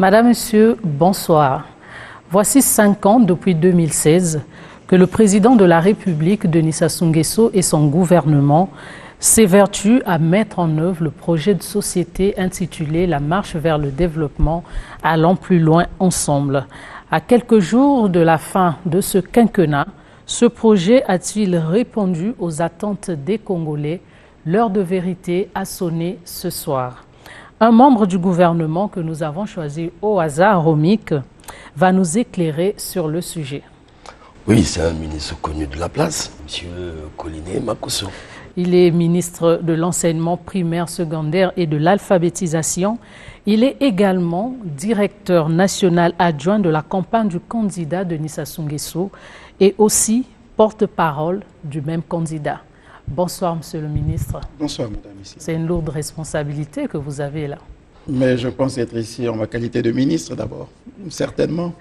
Madame, Monsieur, bonsoir. Voici 5 ans depuis 2016 que le président de la République, Denis Sassou Nguesso, et son gouvernement s'évertuent à mettre en œuvre le projet de société intitulé La marche vers le développement, allant plus loin ensemble. À quelques jours de la fin de ce quinquennat, ce projet a-t-il répondu aux attentes des Congolais? L'heure de vérité a sonné ce soir. Un membre du gouvernement que nous avons choisi au hasard, Romik, va nous éclairer sur le sujet. Oui, c'est un ministre connu de la place, M. Collinet Makosso. Il est ministre de l'enseignement primaire, secondaire et de l'alphabétisation. Il est également directeur national adjoint de la campagne du candidat Denis Sassou Nguesso et aussi porte-parole du même candidat. Bonsoir, Monsieur le ministre. Bonsoir, Madame. C'est une lourde responsabilité que vous avez là. Mais je pense être ici en ma qualité de ministre d'abord, certainement.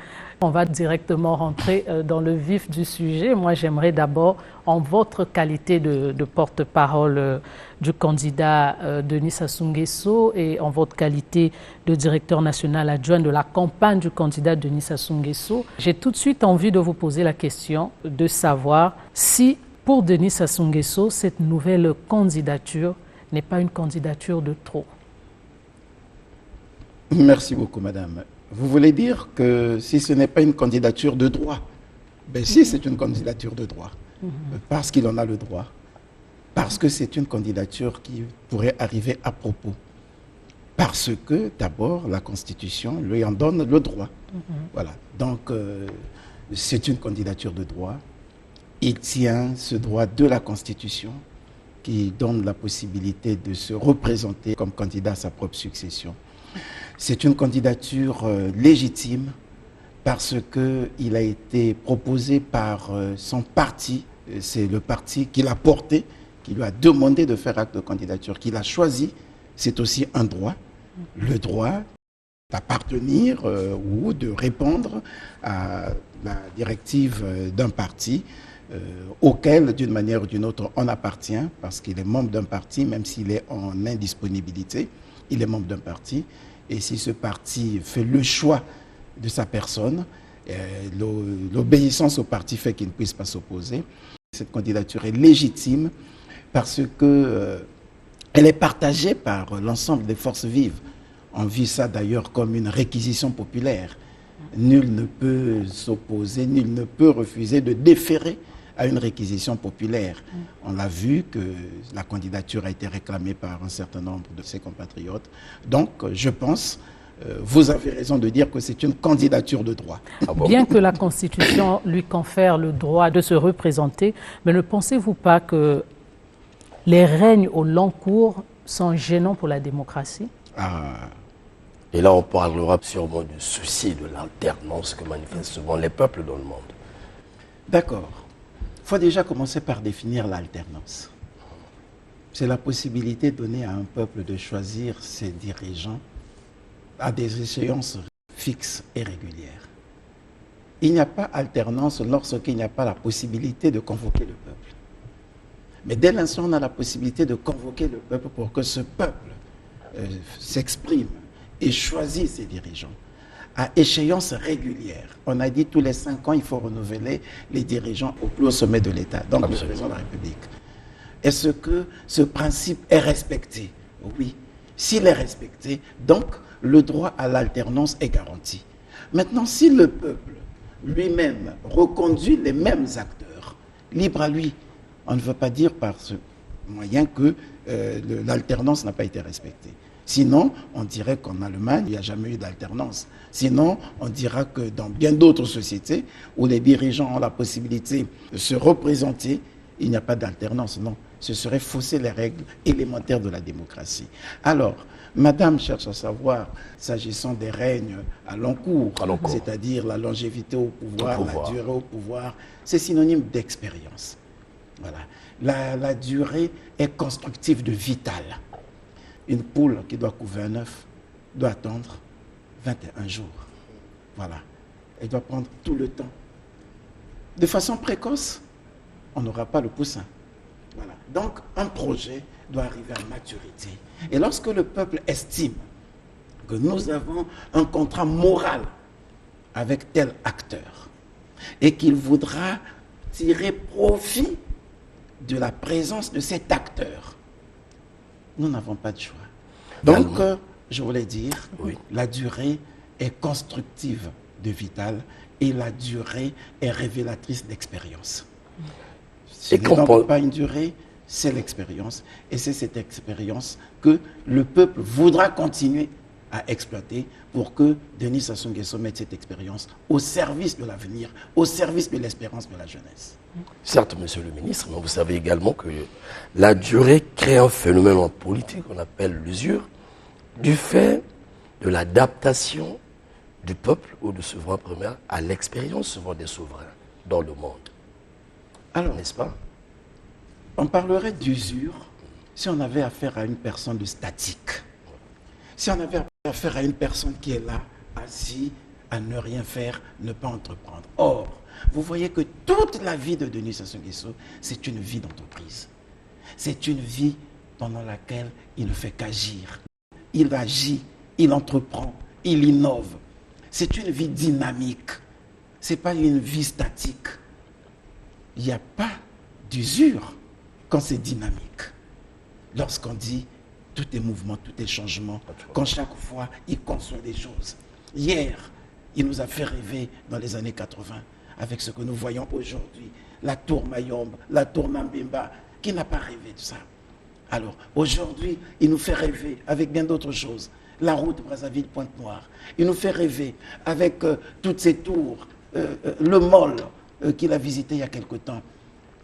On va directement rentrer dans le vif du sujet. Moi, j'aimerais d'abord, en votre qualité de porte-parole du candidat Denis Sassou Nguesso et en votre qualité de directeur national adjoint de la campagne du candidat Denis Sassou Nguesso, j'ai tout de suite envie de vous poser la question de savoir si, pour Denis Sassou Nguesso, cette nouvelle candidature n'est pas une candidature de trop. Merci beaucoup, Madame. Vous voulez dire que si ce n'est pas une candidature de droit, ben si c'est une candidature de droit, parce qu'il en a le droit, parce que c'est une candidature qui pourrait arriver à propos, parce que d'abord la Constitution lui en donne le droit. Voilà. Donc c'est une candidature de droit. Il tient ce droit de la Constitution qui donne la possibilité de se représenter comme candidat à sa propre succession. C'est une candidature légitime parce qu'il a été proposé par son parti. C'est le parti qui l'a porté, qui lui a demandé de faire acte de candidature, qu'il a choisi. C'est aussi un droit, le droit d'appartenir ou de répondre à la directive d'un parti auquel, d'une manière ou d'une autre, on appartient parce qu'il est membre d'un parti, même s'il est en indisponibilité, il est membre d'un parti. Et si ce parti fait le choix de sa personne, l'obéissance au parti fait qu'il ne puisse pas s'opposer. Cette candidature est légitime parce qu'elle est partagée par l'ensemble des forces vives. On vit ça d'ailleurs comme une réquisition populaire. Nul ne peut s'opposer, nul ne peut refuser de déférer à une réquisition populaire. On l'a vu que la candidature a été réclamée par un certain nombre de ses compatriotes. Donc, je pense, vous avez raison de dire que c'est une candidature de droit. Bien que la Constitution lui confère le droit de se représenter, mais ne pensez-vous pas que les règnes au long cours sont gênants pour la démocratie? Et là, on parlera sûrement du souci de l'alternance que manifestent souvent les peuples dans le monde. D'accord. Il faut déjà commencer par définir l'alternance. C'est la possibilité donnée à un peuple de choisir ses dirigeants à des échéances fixes et régulières. Il n'y a pas alternance lorsqu'il n'y a pas la possibilité de convoquer le peuple. Mais dès l'instant où on a la possibilité de convoquer le peuple pour que ce peuple s'exprime et choisisse ses dirigeants, à échéance régulière. On a dit tous les 5 ans, il faut renouveler les dirigeants au plus haut sommet de l'État, donc le président de la République. Est-ce que ce principe est respecté? Oui. S'il est respecté, donc le droit à l'alternance est garanti. Maintenant, si le peuple lui-même reconduit les mêmes acteurs, libre à lui, on ne veut pas dire par ce moyen que l'alternance n'a pas été respectée. Sinon, on dirait qu'en Allemagne, il n'y a jamais eu d'alternance. Sinon, on dira que dans bien d'autres sociétés où les dirigeants ont la possibilité de se représenter, il n'y a pas d'alternance. Non, ce serait fausser les règles élémentaires de la démocratie. Alors, Madame cherche à savoir, s'agissant des règnes à long cours, c'est-à-dire la longévité au pouvoir, la durée au pouvoir, c'est synonyme d'expérience. Voilà. La durée est constructive de vital. Une poule qui doit couver un œuf doit attendre 21 jours. Voilà. Elle doit prendre tout le temps. De façon précoce, on n'aura pas le poussin. Voilà. Donc, un projet doit arriver à maturité. Et lorsque le peuple estime que nous avons un contrat moral avec tel acteur et qu'il voudra tirer profit de la présence de cet acteur, nous n'avons pas de choix. Donc, je voulais dire, la durée est constructive de Vital et la durée est révélatrice d'expérience. Ce n'est donc pas une durée, c'est l'expérience. Et c'est cette expérience que le peuple voudra continuer à exploiter pour que Denis Sassou Nguesso mette cette expérience au service de l'avenir, au service de l'espérance de la jeunesse. Certes, monsieur le ministre, mais vous savez également que la durée crée un phénomène en politique qu'on appelle l'usure, du fait de l'adaptation du peuple ou du souverain premier à l'expérience souvent des souverains dans le monde. Alors, n'est-ce pas? On parlerait d'usure si on avait affaire à une personne de statique. Si on avait affaire à une personne qui est là, assise, à ne rien faire, ne pas entreprendre. Or, vous voyez que toute la vie de Denis Sassou Nguesso, c'est une vie d'entreprise. C'est une vie pendant laquelle il ne fait qu'agir. Il agit, il entreprend, il innove. C'est une vie dynamique. Ce n'est pas une vie statique. Il n'y a pas d'usure quand c'est dynamique. Lorsqu'on dit tout est mouvement, tout est changement, quand chaque fois il conçoit des choses. Hier, il nous a fait rêver dans les années 80 avec ce que nous voyons aujourd'hui. La tour Mayombe, la tour Mambemba, qui n'a pas rêvé de ça? Alors, aujourd'hui, il nous fait rêver avec bien d'autres choses. La route Brazzaville-Pointe-Noire. Il nous fait rêver avec toutes ces tours, le mall qu'il a visité il y a quelque temps.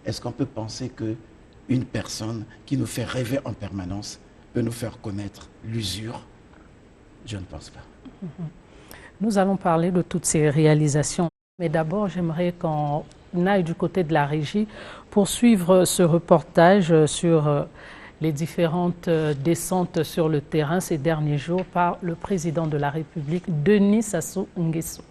Est-ce qu'on peut penser qu'une personne qui nous fait rêver en permanence peut nous faire connaître l'usure? Je ne pense pas. Nous allons parler de toutes ces réalisations. Mais d'abord, j'aimerais qu'on aille du côté de la régie pour suivre ce reportage sur les différentes descentes sur le terrain ces derniers jours par le président de la République, Denis Sassou Nguesso.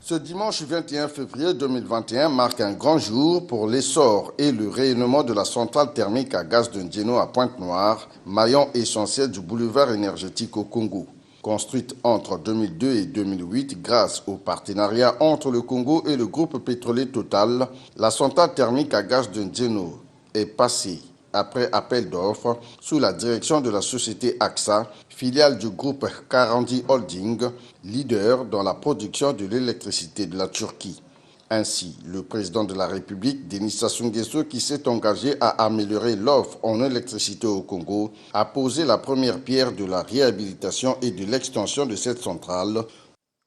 Ce dimanche 21 février 2021 marque un grand jour pour l'essor et le rayonnement de la centrale thermique à gaz de Ndiéno à Pointe-Noire, maillon essentiel du boulevard énergétique au Congo. Construite entre 2002 et 2008 grâce au partenariat entre le Congo et le groupe pétrolier Total, la centrale thermique à gaz de Ndiéno est passée après appel d'offres sous la direction de la société AXA, filiale du groupe Karandi Holding, leader dans la production de l'électricité de la Turquie. Ainsi, le président de la République, Denis Sassou Nguesso, qui s'est engagé à améliorer l'offre en électricité au Congo, a posé la première pierre de la réhabilitation et de l'extension de cette centrale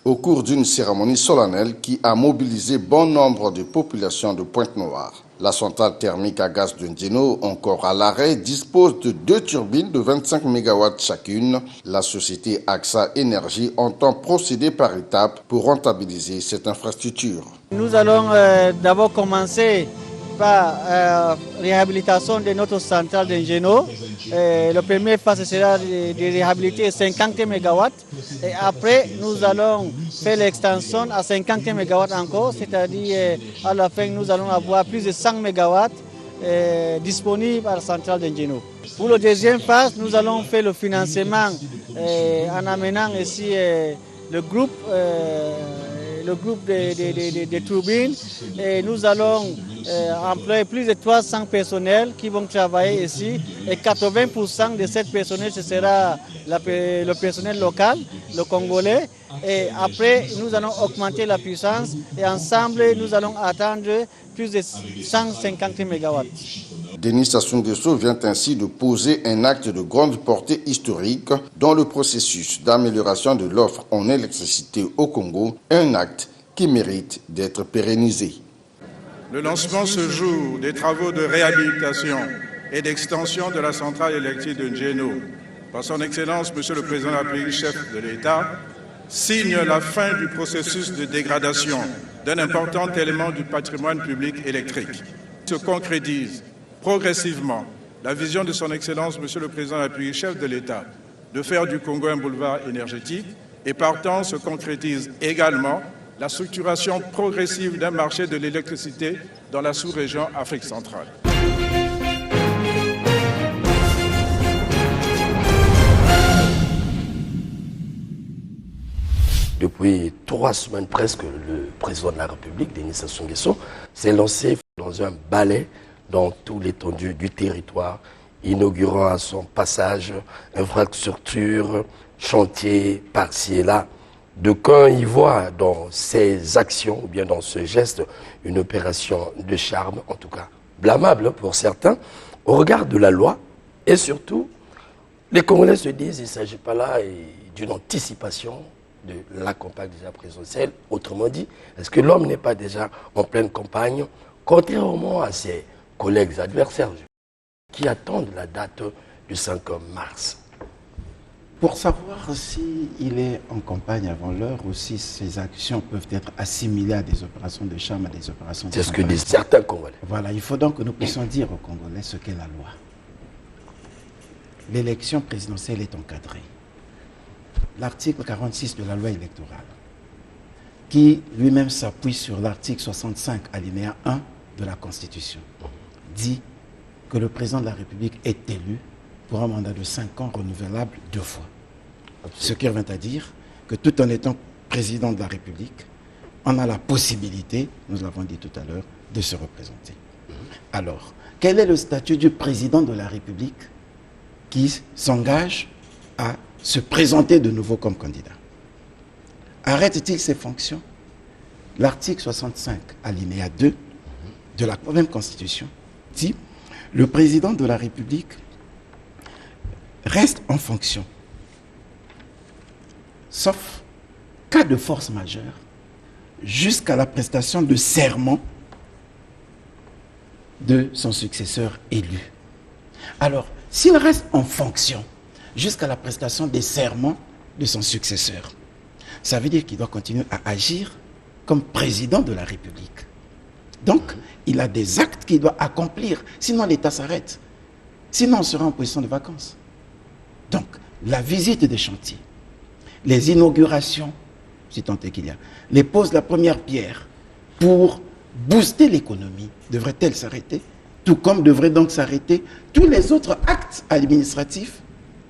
au cours d'une cérémonie solennelle qui a mobilisé bon nombre de populations de Pointe-Noire. La centrale thermique à gaz de Ndiéno, encore à l'arrêt, dispose de 2 turbines de 25 MW chacune. La société AXA Énergie entend procéder par étapes pour rentabiliser cette infrastructure. Nous allons d'abord commencer par réhabilitation de notre centrale de Ndiéno. Le premier phase sera de réhabiliter 50 MW et après nous allons faire l'extension à 50 MW encore, c'est-à-dire à la fin nous allons avoir plus de 100 MW disponibles à la centrale de Ndiéno. Pour la deuxième phase, nous allons faire le financement en amenant ici le groupe des turbines et nous allons employer plus de 300 personnels qui vont travailler ici et 80% de cette personnel ce sera le personnel local, le congolais, et après nous allons augmenter la puissance et ensemble nous allons atteindre plus de 150 MW. Denis Sassou Nguesso vient ainsi de poser un acte de grande portée historique dans le processus d'amélioration de l'offre en électricité au Congo, un acte qui mérite d'être pérennisé. Le lancement ce jour des travaux de réhabilitation et d'extension de la centrale électrique de Ndiéno par son Excellence Monsieur le Président de la République, chef de l'État, signe la fin du processus de dégradation d'un important élément du patrimoine public électrique. Se concrétise progressivement la vision de son Excellence Monsieur le Président de la République, chef de l'État, de faire du Congo un boulevard énergétique et partant se concrétise également la structuration progressive d'un marché de l'électricité dans la sous-région Afrique centrale. Depuis 3 semaines presque, le président de la République, Denis Sassou Nguesso, s'est lancé dans un balai dans toute l'étendue du territoire, inaugurant à son passage infrastructures, chantiers par-ci et là. D'aucuns y voient dans ces actions, ou bien dans ce geste, une opération de charme, en tout cas blâmable pour certains, au regard de la loi. Et surtout, les Congolais se disent qu'il ne s'agit pas là d'une anticipation de la campagne déjà présidentielle. Autrement dit, est-ce que l'homme n'est pas déjà en pleine campagne, contrairement à ses collègues adversaires qui attendent la date du 5 mars? Pour savoir s'il est en campagne avant l'heure ou si ses actions peuvent être assimilées à des opérations de charme, à des opérations de C'est ce que disent certains Congolais. Voilà, il faut donc que nous puissions dire aux Congolais ce qu'est la loi. L'élection présidentielle est encadrée. L'article 46 de la loi électorale, qui lui-même s'appuie sur l'article 65 alinéa 1 de la Constitution, dit que le président de la République est élu pour un mandat de 5 ans renouvelable 2 fois. Ce qui revient à dire que tout en étant président de la République, on a la possibilité, nous l'avons dit tout à l'heure, de se représenter. Alors, quel est le statut du président de la République qui s'engage à se présenter de nouveau comme candidat? Arrête-t-il ses fonctions? L'article 65, alinéa 2 de la même Constitution dit « Le président de la République reste en fonction, sauf cas de force majeure, jusqu'à la prestation de serment de son successeur élu. » Alors, s'il reste en fonction jusqu'à la prestation des serments de son successeur, ça veut dire qu'il doit continuer à agir comme président de la République. Donc, il a des actes qu'il doit accomplir, sinon l'État s'arrête. Sinon, on sera en position de vacances. Donc, la visite des chantiers, les inaugurations, si tant est qu'il y a, les poses de la première pierre pour booster l'économie, devraient-elles s'arrêter? Tout comme devraient donc s'arrêter tous les autres actes administratifs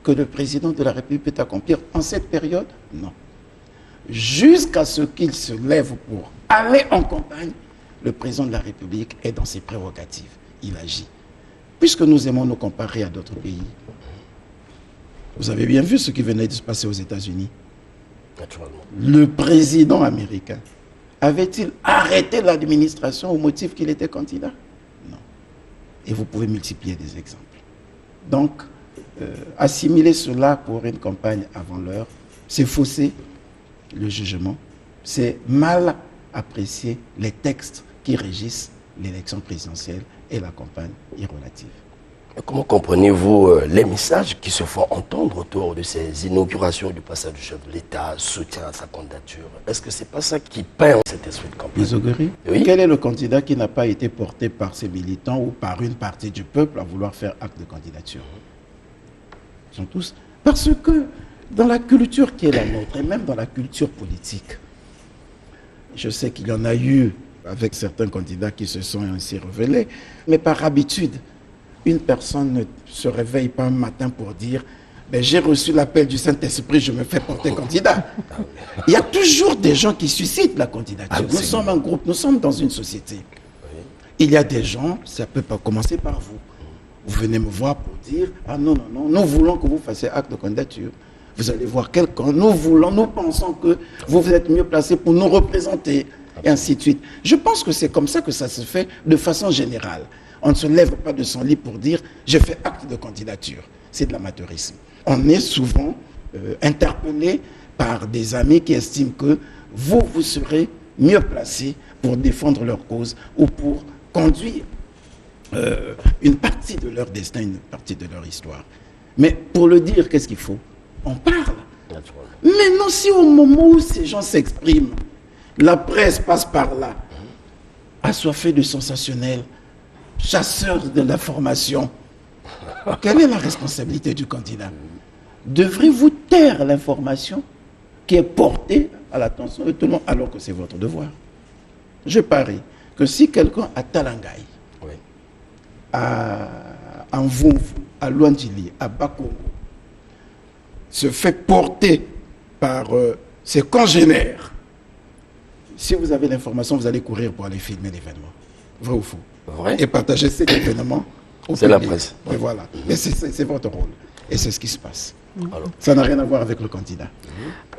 que le président de la République peut accomplir en cette période? Non. Jusqu'à ce qu'il se lève pour aller en campagne, le président de la République est dans ses prérogatives. Il agit. Puisque nous aimons nous comparer à d'autres pays, vous avez bien vu ce qui venait de se passer aux États-Unis. Le président américain avait-il arrêté l'administration au motif qu'il était candidat? Non. Et vous pouvez multiplier des exemples. Donc, assimiler cela pour une campagne avant l'heure, c'est fausser le jugement, c'est mal apprécier les textes qui régissent l'élection présidentielle et la campagne irrelative. Comment comprenez-vous les messages qui se font entendre autour de ces inaugurations du passage du chef de l'État, soutien à sa candidature? Est-ce que ce n'est pas ça qui peint cet esprit de campagne? Les auguries? Oui. Quel est le candidat qui n'a pas été porté par ses militants ou par une partie du peuple à vouloir faire acte de candidature? Ils sont tous... Parce que dans la culture qui est la nôtre, et même dans la culture politique, je sais qu'il y en a eu avec certains candidats qui se sont ainsi révélés, mais par habitude, une personne ne se réveille pas un matin pour dire ben, « j'ai reçu l'appel du Saint-Esprit, je me fais porter candidat ». Il y a toujours des gens qui suscitent la candidature. Nous sommes un groupe, nous sommes dans une société. Il y a des gens, ça peut pas commencer par vous. Vous venez me voir pour dire « ah non, non, non, nous voulons que vous fassiez acte de candidature ». Vous allez voir quelqu'un, nous pensons que vous êtes mieux placé pour nous représenter, et ainsi de suite. Je pense que c'est comme ça que ça se fait de façon générale. On ne se lève pas de son lit pour dire « je fais acte de candidature ». C'est de l'amateurisme. On est souvent interpellé par des amis qui estiment que vous serez mieux placé pour défendre leur cause ou pour conduire une partie de leur destin, une partie de leur histoire. Mais pour le dire, qu'est-ce qu'il faut? On parle. Maintenant, si au moment où ces gens s'expriment, la presse passe par là, assoiffée de sensationnel, chasseur de l'information, quelle est la responsabilité du candidat? Devrez-vous taire l'information qui est portée à l'attention de tout le monde, alors que c'est votre devoir. Je parie que si quelqu'un à Talangaï, Oui. à Mvumvu, à Luandjili, à Bakongo, se fait porter par ses congénères, si vous avez l'information, vous allez courir pour aller filmer l'événement. Vrai ou faux? Vrai. Et partager cet événement au C'est la public. presse. Oui, voilà. Et c'est votre rôle. Et c'est ce qui se passe. Alors. Ça n'a rien à voir avec le candidat.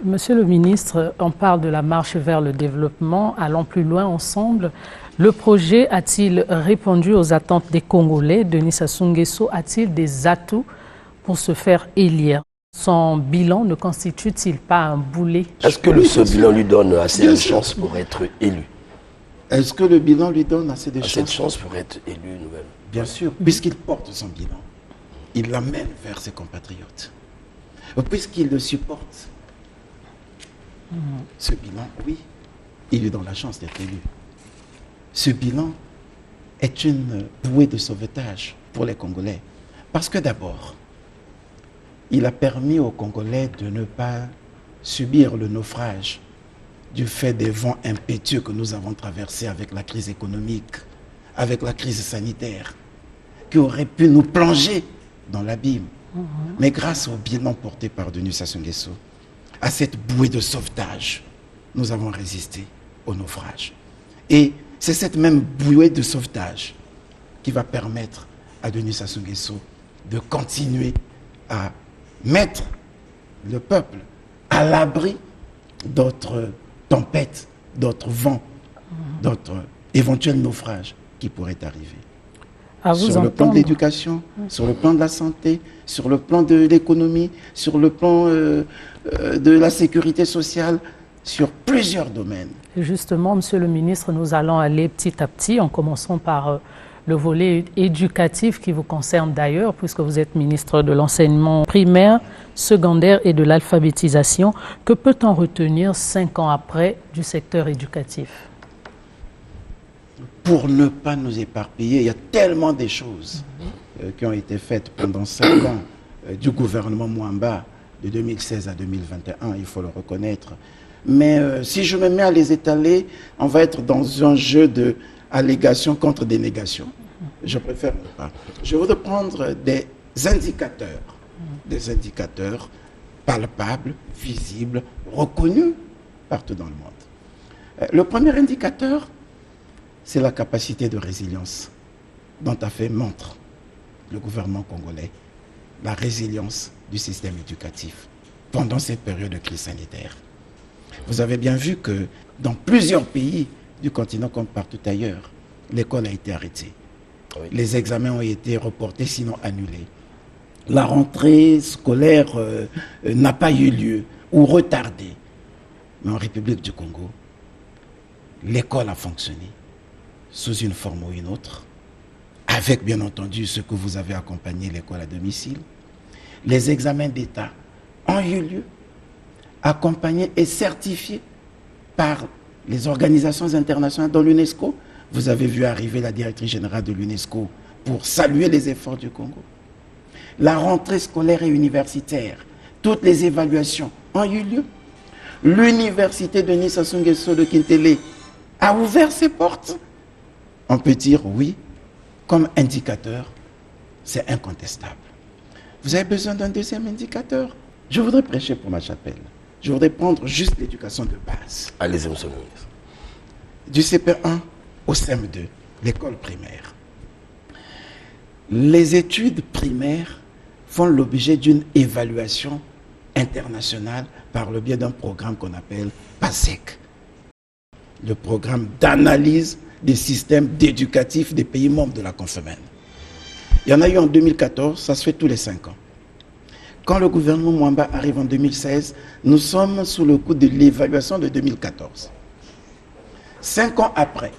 Monsieur le ministre, on parle de la marche vers le développement. Allons plus loin ensemble. Le projet a-t-il répondu aux attentes des Congolais? Denis Sassou Nguesso a-t-il des atouts pour se faire élire? Son bilan ne constitue-t-il pas un boulet? Est-ce que ce bilan lui donne assez de chances pour être élu? Est-ce que le bilan lui donne assez de Assez de chances? chances pour être élu nouvelle? Bien sûr, puisqu'il porte son bilan. Il l'amène vers ses compatriotes. Puisqu'il le supporte, ce bilan, oui, il lui donne la chance d'être élu. Ce bilan est une bouée de sauvetage pour les Congolais. Parce que d'abord, il a permis aux Congolais de ne pas subir le naufrage du fait des vents impétueux que nous avons traversés avec la crise économique, avec la crise sanitaire, qui aurait pu nous plonger dans l'abîme. Mais grâce au bilan porté par Denis Sassou Nguesso, à cette bouée de sauvetage, nous avons résisté au naufrage. Et c'est cette même bouée de sauvetage qui va permettre à Denis Sassou Nguesso de continuer à mettre le peuple à l'abri d'autres tempêtes, d'autres vents, d'autres éventuels naufrages qui pourraient arriver. Sur le plan de l'éducation, sur le plan de la santé, sur le plan de l'économie, sur le plan de la sécurité sociale, sur plusieurs domaines. Et justement, Monsieur le ministre, nous allons aller petit à petit, en commençant par le volet éducatif qui vous concerne d'ailleurs, puisque vous êtes ministre de l'enseignement primaire, secondaire et de l'alphabétisation. Que peut-on retenir 5 ans après du secteur éducatif? Pour ne pas nous éparpiller, il y a tellement de choses qui ont été faites pendant 5 ans du gouvernement Mwamba de 2016 à 2021, il faut le reconnaître. Mais si je me mets à les étaler, on va être dans un jeu de allégation contre dénégation. Je préfère ne pas. Je voudrais prendre des indicateurs palpables, visibles, reconnus partout dans le monde. Le premier indicateur, c'est la capacité de résilience dont a fait montre le gouvernement congolais, la résilience du système éducatif pendant cette période de crise sanitaire. Vous avez bien vu que dans plusieurs pays du continent comme partout ailleurs, l'école a été arrêtée. Oui. Les examens ont été reportés, sinon annulés. La rentrée scolaire n'a pas eu lieu ou retardée. Mais en République du Congo, l'école a fonctionné sous une forme ou une autre, avec bien entendu ce que vous avez accompagné l'école à domicile. Les examens d'État ont eu lieu, accompagnés et certifiés par les organisations internationales dont l'UNESCO. Vous avez vu arriver la directrice générale de l'UNESCO pour saluer les efforts du Congo. La rentrée scolaire et universitaire, toutes les évaluations ont eu lieu. L'université de Denis Sassou Nguesso de Kintélé a ouvert ses portes. On peut dire oui, comme indicateur, c'est incontestable. Vous avez besoin d'un deuxième indicateur? Je voudrais prêcher pour ma chapelle. Je voudrais prendre juste l'éducation de base. Allez-y, monsieur le ministre. Du CP1 au CM2, l'école primaire. Les études primaires font l'objet d'une évaluation internationale par le biais d'un programme qu'on appelle PASEC, le programme d'analyse des systèmes éducatifs des pays membres de la Confémène. Il y en a eu en 2014, ça se fait tous les 5 ans. Quand le gouvernement Mwamba arrive en 2016, nous sommes sous le coup de l'évaluation de 2014. 5 ans après,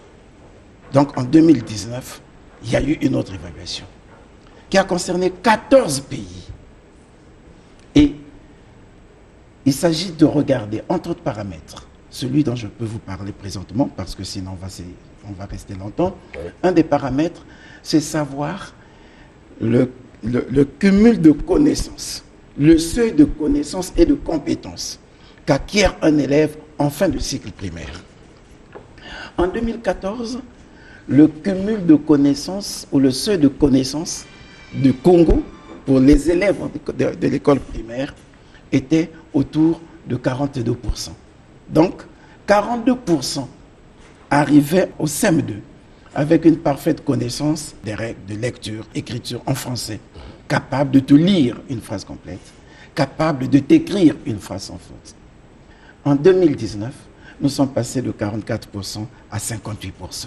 donc en 2019, il y a eu une autre évaluation qui a concerné 14 pays. Et il s'agit de regarder, entre autres paramètres, celui dont je peux vous parler présentement, parce que sinon on va rester longtemps. Un des paramètres, c'est savoir le cumul de connaissances, le seuil de connaissances et de compétences qu'acquiert un élève en fin de cycle primaire. En 2014, le cumul de connaissances ou le seuil de connaissances du Congo pour les élèves de l'école primaire était autour de 42%. Donc, 42% arrivaient au CM2 avec une parfaite connaissance des règles de lecture, écriture en français, capable de te lire une phrase complète, capable de t'écrire une phrase sans faute. En 2019, nous sommes passés de 44% à 58%.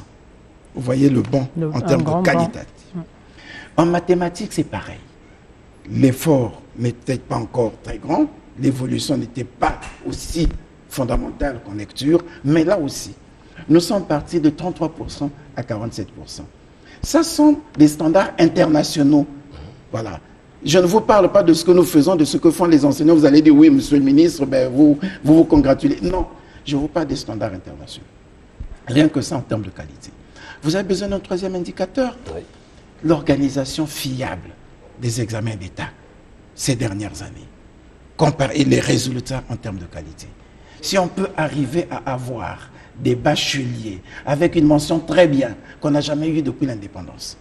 Vous voyez le bond en termes de qualitatif. En mathématiques, c'est pareil. L'effort n'était pas encore très grand, l'évolution n'était pas aussi fondamentale qu'en lecture, mais là aussi, nous sommes partis de 33% à 47%. Ça sont des standards internationaux. Voilà. Je ne vous parle pas de ce que nous faisons, de ce que font les enseignants. Vous allez dire, oui, monsieur le ministre, ben, vous congratulez. Non, je vous parle des standards internationaux. Rien que ça en termes de qualité. Vous avez besoin d'un troisième indicateur, oui. L'organisation fiable des examens d'État ces dernières années. Comparer les résultats en termes de qualité. Si on peut arriver à avoir des bacheliers avec une mention très bien qu'on n'a jamais eu depuis l'indépendance.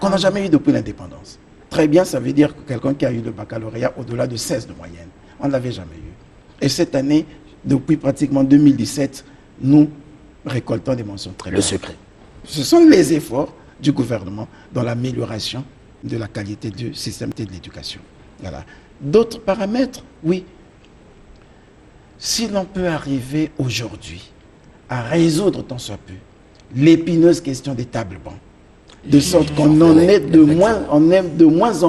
Qu'on n'a jamais eu depuis l'indépendance. Très bien, ça veut dire que quelqu'un qui a eu le baccalauréat au-delà de 16 de moyenne. On ne l'avait jamais eu. Et cette année, depuis pratiquement 2017, nous récoltons des mentions très bien. Le secret. Ce sont les efforts du gouvernement dans l'amélioration de la qualité du système de l'éducation. Voilà. D'autres paramètres, oui. Si l'on peut arriver aujourd'hui à résoudre tant soit peu l'épineuse question des tables bancs, de sorte qu'on en ait de moins en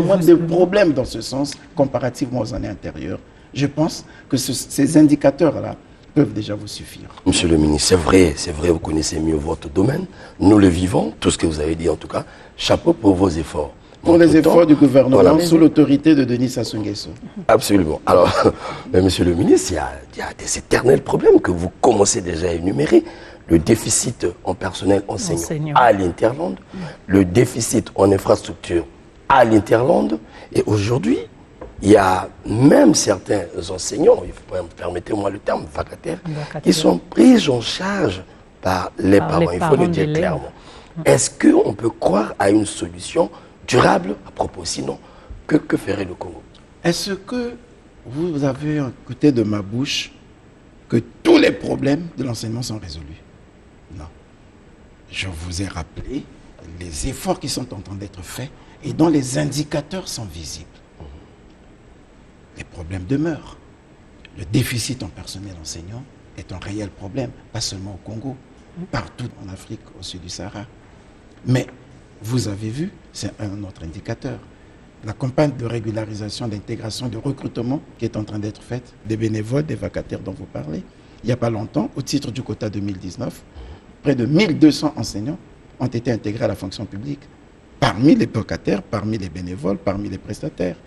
moins de problèmes dans ce sens, comparativement aux années antérieures, je pense que ces indicateurs-là peuvent déjà vous suffire. Monsieur le ministre, c'est vrai, vous connaissez mieux votre domaine. Nous le vivons, tout ce que vous avez dit en tout cas. Chapeau pour vos efforts. Pour les efforts du gouvernement, voilà, sous l'autorité de Denis Sassou Nguesso. Absolument. Alors, monsieur le ministre, il y a des éternels problèmes que vous commencez déjà à énumérer. Le déficit en personnel enseignant à l'Interland, le déficit en infrastructure à l'Interland, et aujourd'hui, il y a même certains enseignants, permettez-moi le terme, vacataires, qui sont pris en charge par les parents, il faut le dire clairement. Est-ce qu'on peut croire à une solution durable à propos? Sinon, que ferait le Congo? Est-ce que vous avez écouté de ma bouche que tous les problèmes de l'enseignement sont résolus? Non. Je vous ai rappelé les efforts qui sont en train d'être faits et dont les indicateurs sont visibles. Les problèmes demeurent. Le déficit en personnel enseignant est un réel problème, pas seulement au Congo, partout en Afrique, au sud du Sahara. Mais vous avez vu, c'est un autre indicateur. La campagne de régularisation, d'intégration, de recrutement qui est en train d'être faite, des bénévoles, des vacataires dont vous parlez. Il n'y a pas longtemps, au titre du quota 2019, près de 1200 enseignants ont été intégrés à la fonction publique. Parmi les vacataires, parmi les bénévoles, parmi les prestataires.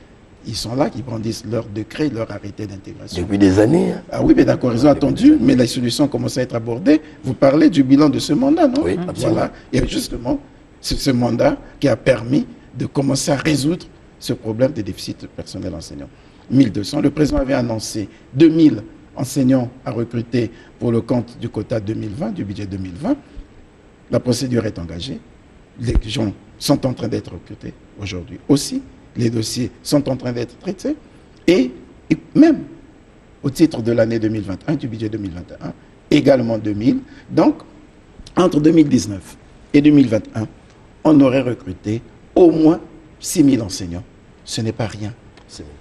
Ils sont là, qui brandissent leur décret, leur arrêté d'intégration. Depuis des années. Hein. Ah oui, mais d'accord, ils ont attendu, mais les solutions commencent à être abordées. Vous parlez du bilan de ce mandat, non? Oui, absolument. Voilà. Et justement, c'est ce mandat qui a permis de commencer à résoudre ce problème de déficit personnel enseignant. 1200. Le président avait annoncé 2000 enseignants à recruter pour le compte du quota 2020, du budget 2020. La procédure est engagée. Les gens sont en train d'être recrutés aujourd'hui aussi. Les dossiers sont en train d'être traités. Et même au titre de l'année 2021, du budget 2021, également 2000. Donc, entre 2019 et 2021, on aurait recruté au moins 6000 enseignants. Ce n'est pas rien.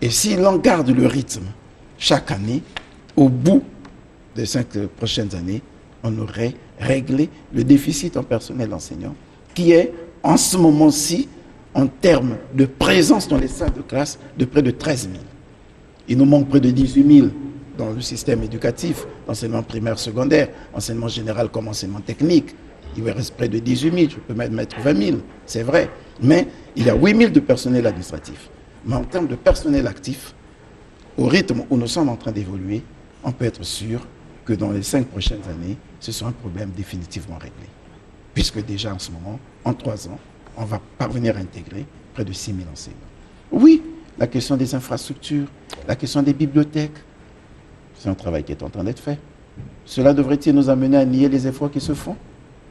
Et si l'on garde le rythme chaque année, au bout des 5 prochaines années, on aurait réglé le déficit en personnel enseignant, qui est en ce moment-ci, en termes de présence dans les salles de classe, de près de 13 000. Il nous manque près de 18 000 dans le système éducatif, enseignement primaire, secondaire, enseignement général comme enseignement technique. Il reste près de 18 000, je peux même mettre 20 000, c'est vrai. Mais il y a 8 000 de personnel administratif. Mais en termes de personnel actif, au rythme où nous sommes en train d'évoluer, on peut être sûr que dans les 5 prochaines années, ce sera un problème définitivement réglé. Puisque déjà en ce moment, en 3 ans, on va parvenir à intégrer près de 6 000 enseignants. Oui, la question des infrastructures, la question des bibliothèques, C'est un travail qui est en train d'être fait. Cela devrait-il nous amener à nier les efforts qui se font?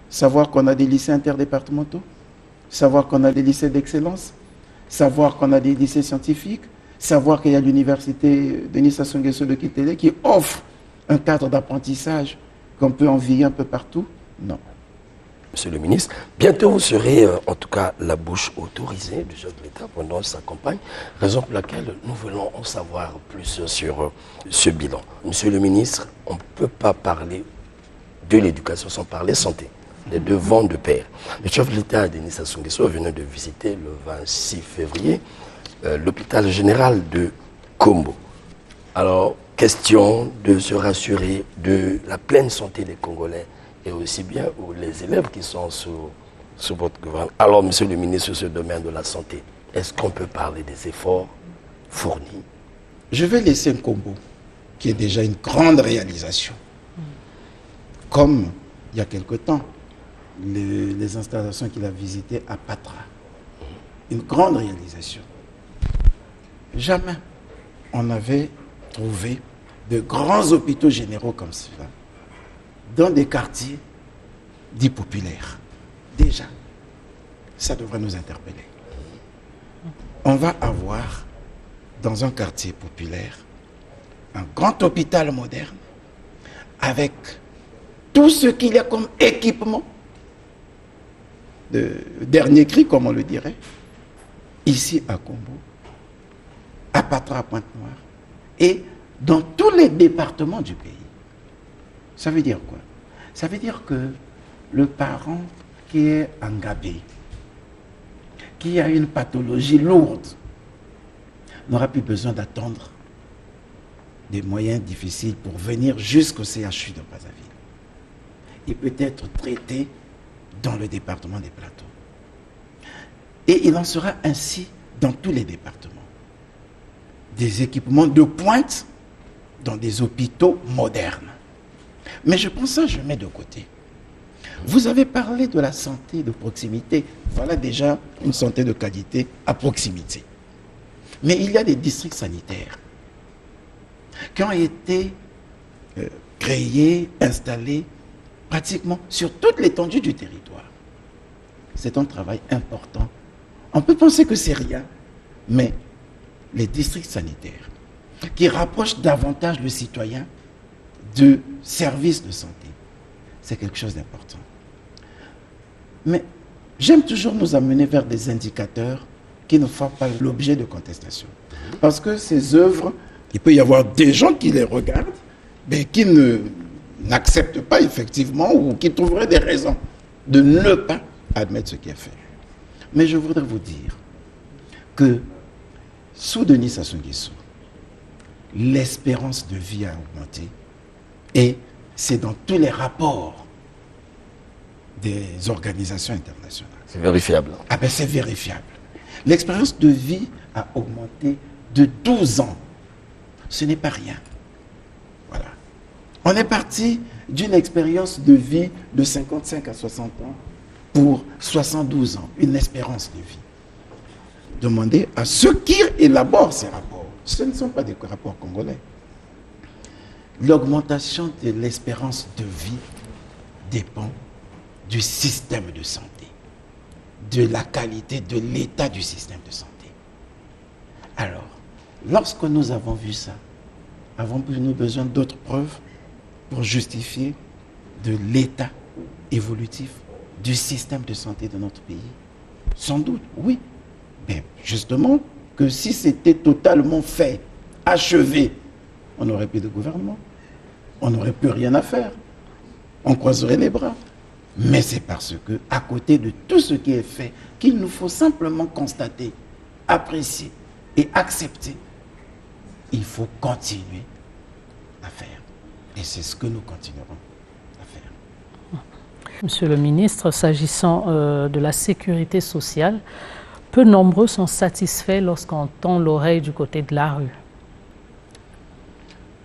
Savoir qu'on a des lycées interdépartementaux, savoir qu'on a des lycées d'excellence, savoir qu'on a des lycées scientifiques, savoir qu'il y a l'université Denis Sassou Nguesso de Kitele qui offre un cadre d'apprentissage qu'on peut envier un peu partout? Non. Monsieur le ministre, bientôt vous serez en tout cas la bouche autorisée du chef de l'État pendant sa campagne, raison pour laquelle nous voulons en savoir plus sur ce bilan. Monsieur le ministre, on ne peut pas parler de l'éducation sans parler santé. Les deux vont de pair. Le chef de l'État, Denis Sassou Nguesso, venait de visiter le 26 février l'hôpital général de Kombo. Alors, question de se rassurer de la pleine santé des Congolais et aussi bien les élèves qui sont sous votre gouvernement. Alors, monsieur le ministre, sur ce domaine de la santé, est-ce qu'on peut parler des efforts fournis? Je vais laisser Kombo, qui est déjà une grande réalisation. Comme, il y a quelque temps, les installations qu'il a visitées à Patra. Une grande réalisation. Jamais on n'avait trouvé de grands hôpitaux généraux comme cela dans des quartiers dits populaires. Déjà, ça devrait nous interpeller. On va avoir dans un quartier populaire un grand hôpital moderne avec tout ce qu'il y a comme équipement de dernier cri, comme on le dirait, ici à Kombo, à Patra, à Pointe-Noire, et dans tous les départements du pays. Ça veut dire quoi? Ça veut dire que le parent qui est engabé, qui a une pathologie lourde, n'aura plus besoin d'attendre des moyens difficiles pour venir jusqu'au CHU de Brazzaville. Il peut être traité dans le département des Plateaux. Et il en sera ainsi dans tous les départements. Des équipements de pointe dans des hôpitaux modernes. Mais je pense ça, je mets de côté. Vous avez parlé de la santé de proximité. Voilà déjà une santé de qualité à proximité. Mais il y a des districts sanitaires qui ont été créés, installés pratiquement sur toute l'étendue du territoire. C'est un travail important. On peut penser que c'est rien, mais les districts sanitaires qui rapprochent davantage le citoyen de services de santé, c'est quelque chose d'important. Mais j'aime toujours nous amener vers des indicateurs qui ne font pas l'objet de contestation. Parce que ces œuvres, il peut y avoir des gens qui les regardent, mais qui n'acceptent pas effectivement ou qui trouveraient des raisons de ne pas admettre ce qui est fait. Mais je voudrais vous dire que sous Denis Sassou Nguesso, l'espérance de vie a augmenté et c'est dans tous les rapports des organisations internationales. C'est vérifiable. Ah ben c'est vérifiable. L'expérience de vie a augmenté de 12 ans. Ce n'est pas rien. Voilà. On est parti d'une expérience de vie de 55 à 60 ans pour 72 ans. Une espérance de vie. Demandez à ceux qui élaborent ces rapports. Ce ne sont pas des rapports congolais. L'augmentation de l'espérance de vie dépend du système de santé, de la qualité, de l'état du système de santé. Alors, lorsque nous avons vu ça, avons-nous besoin d'autres preuves pour justifier de l'état évolutif du système de santé de notre pays? Sans doute, oui. Mais justement, que si c'était totalement fait, achevé, on n'aurait plus de gouvernement, on n'aurait plus rien à faire, on croiserait les bras. Mais c'est parce que, à côté de tout ce qui est fait, qu'il nous faut simplement constater, apprécier et accepter, il faut continuer à faire. Et c'est ce que nous continuerons à faire. Monsieur le ministre, s'agissant de la sécurité sociale, peu nombreux sont satisfaits lorsqu'on tend l'oreille du côté de la rue.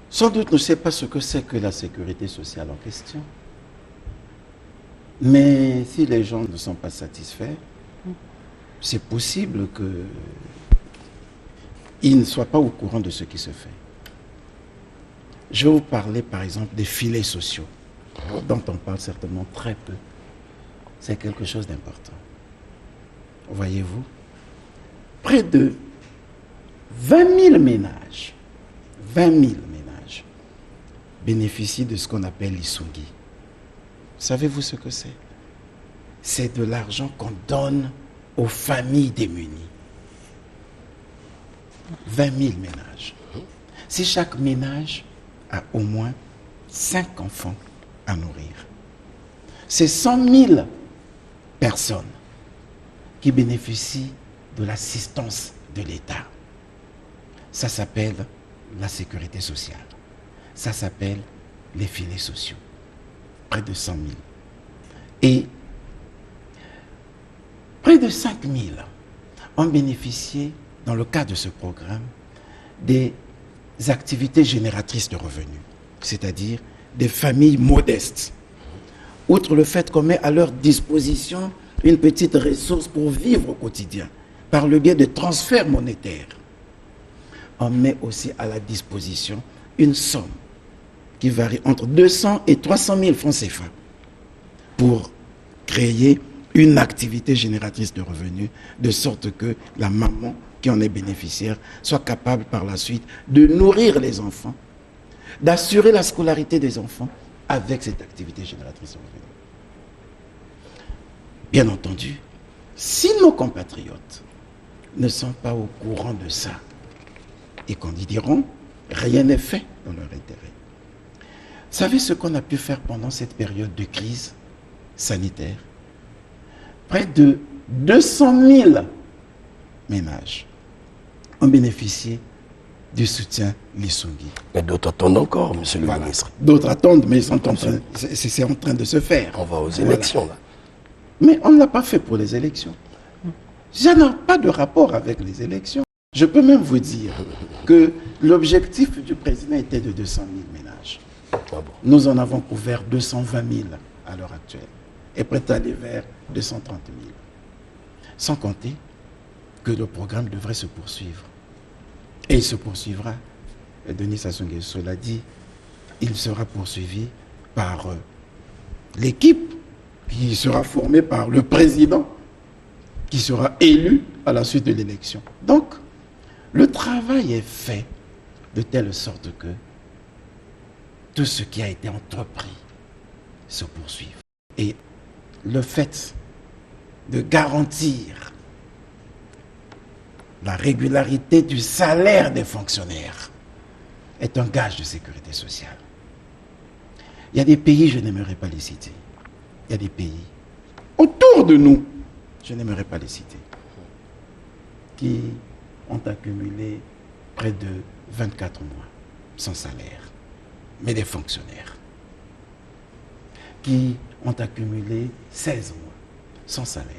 Sans doute ne sait pas ce que c'est que la sécurité sociale en question. Mais si les gens ne sont pas satisfaits, c'est possible qu'ils ne soient pas au courant de ce qui se fait. Je vais vous parler par exemple des filets sociaux, dont on parle certainement très peu. C'est quelque chose d'important. Voyez-vous, près de 20 000 ménages, bénéficient de ce qu'on appelle l'Isungi. Savez-vous ce que c'est? C'est de l'argent qu'on donne aux familles démunies. 20 000 ménages. Si chaque ménage a au moins 5 enfants à nourrir, c'est 100 000 personnes qui bénéficient de l'assistance de l'État. Ça s'appelle la sécurité sociale. Ça s'appelle les filets sociaux. Près de 100 000. Et près de 5 000 ont bénéficié, dans le cadre de ce programme, des activités génératrices de revenus, c'est-à-dire des familles modestes. Outre le fait qu'on met à leur disposition une petite ressource pour vivre au quotidien, par le biais de transferts monétaires, on met aussi à la disposition une somme qui varie entre 200 et 300 000 francs CFA pour créer une activité génératrice de revenus, de sorte que la maman qui en est bénéficiaire soit capable par la suite de nourrir les enfants, d'assurer la scolarité des enfants avec cette activité génératrice de revenus. Bien entendu, si nos compatriotes ne sont pas au courant de ça, et qu'on y diront, rien n'est fait dans leur intérêt. Savez ce qu'on a pu faire pendant cette période de crise sanitaire? Près de 200 000 ménages ont bénéficié du soutien Lisungi. Mais d'autres attendent encore, monsieur le ministre. D'autres attendent, mais c'est en train de se faire. On va aux élections, là. Mais on ne l'a pas fait pour les élections. Ça n'a pas de rapport avec les élections. Je peux même vous dire que l'objectif du président était de 200 000 ménages. Ah bon. Nous en avons couvert 220 000 à l'heure actuelle et prêt à aller vers 230 000. Sans compter que le programme devrait se poursuivre. Et il se poursuivra. Et Denis Sassou Nguesso l'a dit, il sera poursuivi par l'équipe qui sera formée par le président qui sera élu à la suite de l'élection. Donc, le travail est fait de telle sorte que tout ce qui a été entrepris se poursuive. Et le fait de garantir la régularité du salaire des fonctionnaires est un gage de sécurité sociale. Il y a des pays, je n'aimerais pas les citer. Il y a des pays autour de nous, je n'aimerais pas les citer, qui ont accumulé près de 24 mois sans salaire, mais des fonctionnaires, qui ont accumulé 16 mois sans salaire.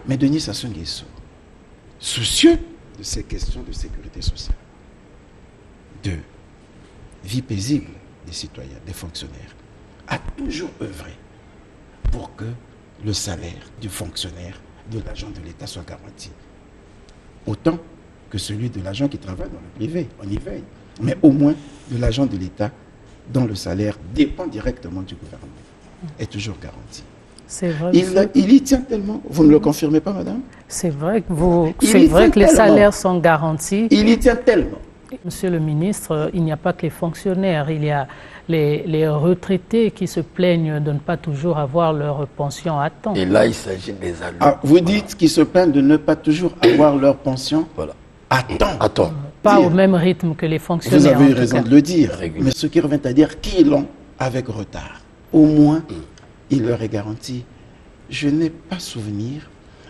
Mais Denis Sassou Nguesso, soucieux de ces questions de sécurité sociale, de vie paisible des citoyens, des fonctionnaires, a toujours œuvré pour que le salaire du fonctionnaire, de l'agent de l'État soit garanti. Autant que celui de l'agent qui travaille dans le privé, on y veille. Mais au moins de l'agent de l'État dont le salaire dépend directement du gouvernement est toujours garanti. C'est vrai. Il y tient tellement. Vous ne le confirmez pas, madame? C'est vrai que les salaires sont garantis. Il y tient tellement. Monsieur le ministre, il n'y a pas que les fonctionnaires, il y a les retraités qui se plaignent de ne pas toujours avoir leur pension à temps. Et là, il s'agit des allocs. Ah, vous dites qu'ils se plaignent de ne pas toujours avoir leur pension à temps. À temps. Pas au même rythme que les fonctionnaires. Vous avez eu raison de le dire. Mais ce qui revient à dire qu'ils l'ont avec retard. Au moins, il leur est garanti. Je n'ai pas souvenir